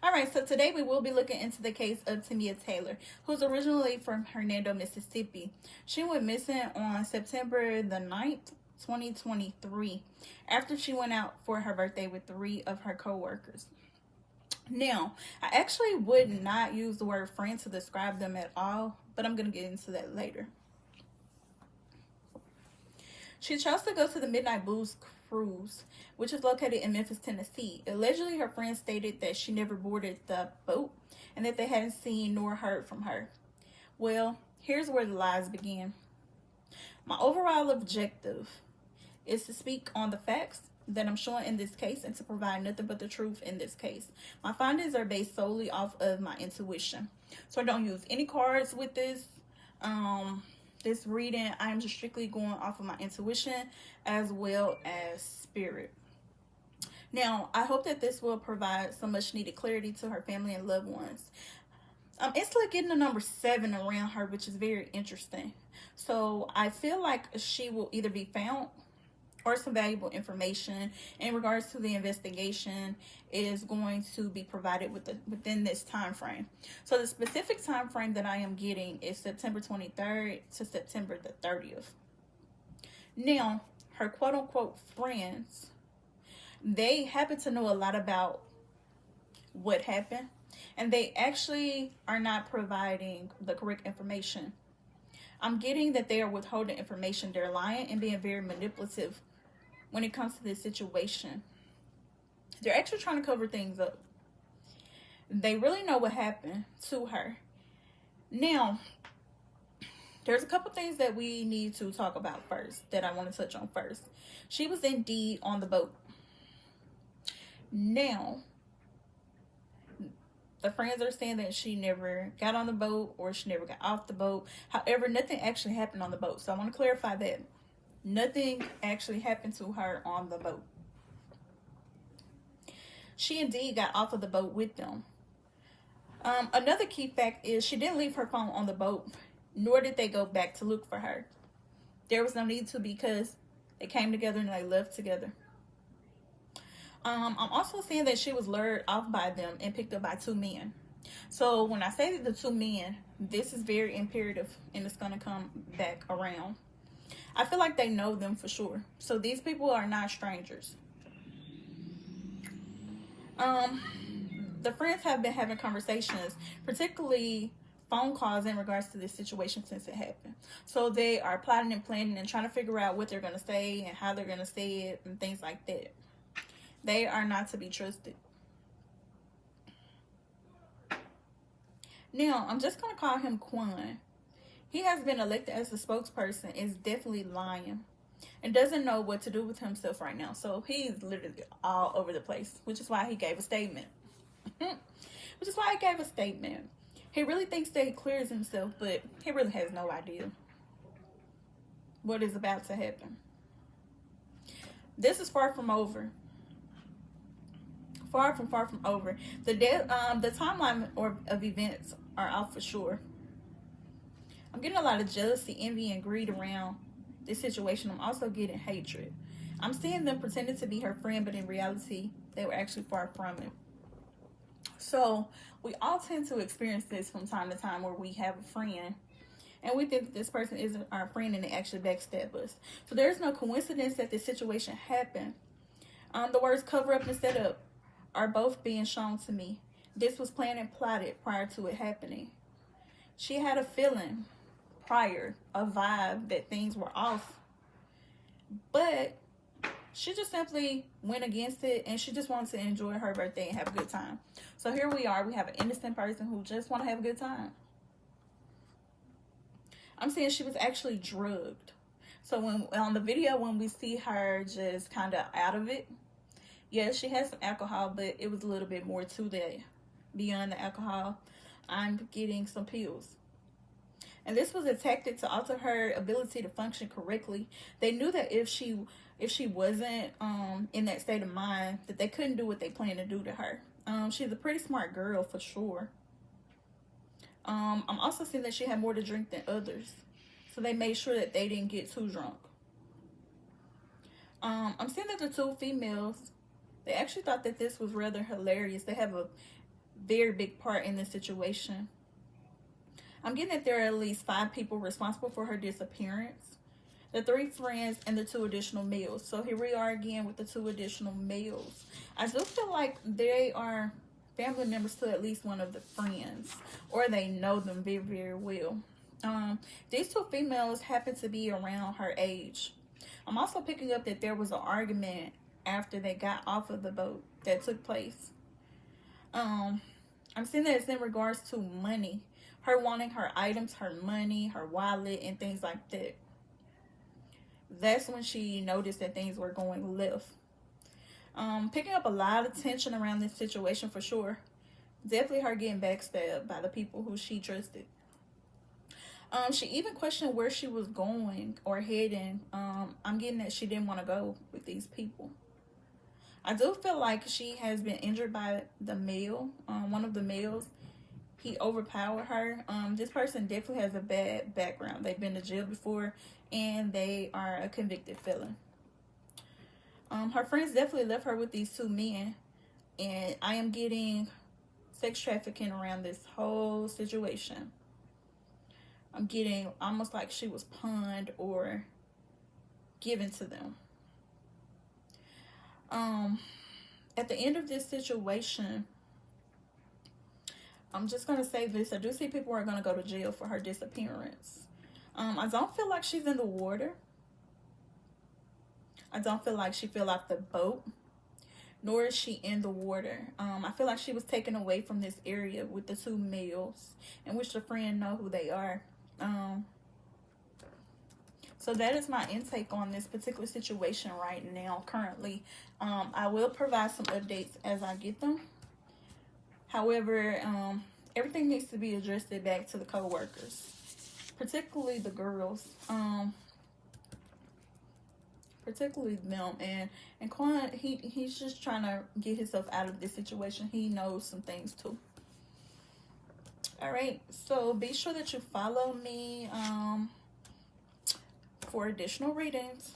Alright, so today we will be looking into the case of Tamia Taylor, who's originally from Hernando, Mississippi. She went missing on September the 9th, 2023, after she went out for her birthday with 3 of her co-workers. Now, I actually would not use the word friend to describe them at all, but I'm going to get into that later. She chose to go to the Midnight Blues cruise, which is located in Memphis, Tennessee. Allegedly, her friends stated that she never boarded the boat and that they hadn't seen nor heard from her. Well, here's where the lies begin. My overall objective is to speak on the facts that I'm showing in this case and to provide nothing but the truth in this case. My findings are based solely off of my intuition. So I don't use any cards with this reading. I'm just strictly going off of my intuition as well as spirit. Now, I hope that this will provide some much needed clarity to her family and loved ones. It's like getting the number 7 around her, which is very interesting. So I feel like she will either be found or some valuable information in regards to the investigation is going to be provided within this time frame. So the specific time frame that I am getting is September 23rd to September the 30th. Now, her quote-unquote friends, they happen to know a lot about what happened, and they actually are not providing the correct information. I'm getting that they are withholding information. They're lying and being very manipulative when it comes to this situation. They're actually trying to cover things up. They really know what happened to her. Now, there's a couple things that we need to talk about first, that I want to touch on first. She was indeed on the boat. Now, the friends are saying that she never got on the boat or she never got off the boat. However, nothing actually happened on the boat. So I want to clarify that. Nothing actually happened to her on the boat. She indeed got off of the boat with them. Another key fact is she didn't leave her phone on the boat, nor did they go back to look for her. There was no need to, because they came together and they left together. I'm also seeing that she was lured off by them and picked up by 2 men. So when I say that the 2 men, this is very imperative and it's going to come back around. I feel like they know them for sure. So these people are not strangers. The friends have been having conversations, particularly phone calls in regards to this situation since it happened. So they are plotting and planning and trying to figure out what they're going to say and how they're going to say it and things like that. They are not to be trusted. Now, I'm just going to call him Quan. He has been elected as the spokesperson, is definitely lying and doesn't know what to do with himself right now. So he's literally all over the place, which is why he gave a statement. He really thinks that he clears himself, but he really has no idea what is about to happen. This is far from over. Far from over. The timeline of events are off for sure. I'm getting a lot of jealousy, envy, and greed around this situation. I'm also getting hatred. I'm seeing them pretending to be her friend, but in reality, they were actually far from it. So we all tend to experience this from time to time, where we have a friend and we think that this person isn't our friend and they actually backstab us. So there's no coincidence that this situation happened. The words cover up and set up are both being shown to me. This was planned and plotted prior to it happening. She had a feeling prior, a vibe that things were off, but she just simply went against it, and she just wanted to enjoy her birthday and have a good time. So here we are. We have an innocent person who just want to have a good time. I'm saying she was actually drugged. So when on the video, when we see her just kind of out of it, yes, she had some alcohol, but it was a little bit more to that. Beyond the alcohol, I'm getting some pills. And this was a tactic to alter her ability to function correctly. They knew that if she wasn't in that state of mind, that they couldn't do what they planned to do to her. She's a pretty smart girl for sure. I'm also seeing that she had more to drink than others, so they made sure that they didn't get too drunk. I'm seeing that the 2 females, they actually thought that this was rather hilarious. They have very big part in this situation. I'm getting that there are at least 5 people responsible for her disappearance. The 3 friends and the 2 additional males. So here we are again with the 2 additional males. I do feel like they are family members to at least one of the friends, or they know them very, very well. These 2 females happen to be around her age. I'm also picking up that there was an argument after they got off of the boat that took place. I'm seeing that it's in regards to money. Her wanting her items, her money, her wallet, and things like that. That's when she noticed that things were going left. Picking up a lot of tension around this situation for sure. Definitely her getting backstabbed by the people who she trusted. She even questioned where she was going or heading. I'm getting that she didn't want to go with these people. I do feel like she has been injured by the male, one of the males. He overpowered her. This person definitely has a bad background. They've been to jail before, and they are a convicted felon. Her friends definitely left her with these 2 men, and I am getting sex trafficking around this whole situation. I'm getting almost like she was pawned or given to them. At the end of this situation, I'm just going to say this. I do see people are going to go to jail for her disappearance. I don't feel like she's in the water. I don't feel like she fell off the boat, nor is she in the water. I feel like she was taken away from this area with the 2 males, in which the friend know who they are. So that is my intake on this particular situation right now, currently. I will provide some updates as I get them. However, everything needs to be adjusted back to the co-workers, particularly the girls, particularly them. And Quan, he's just trying to get himself out of this situation. He knows some things too. All right, so be sure that you follow me for additional readings.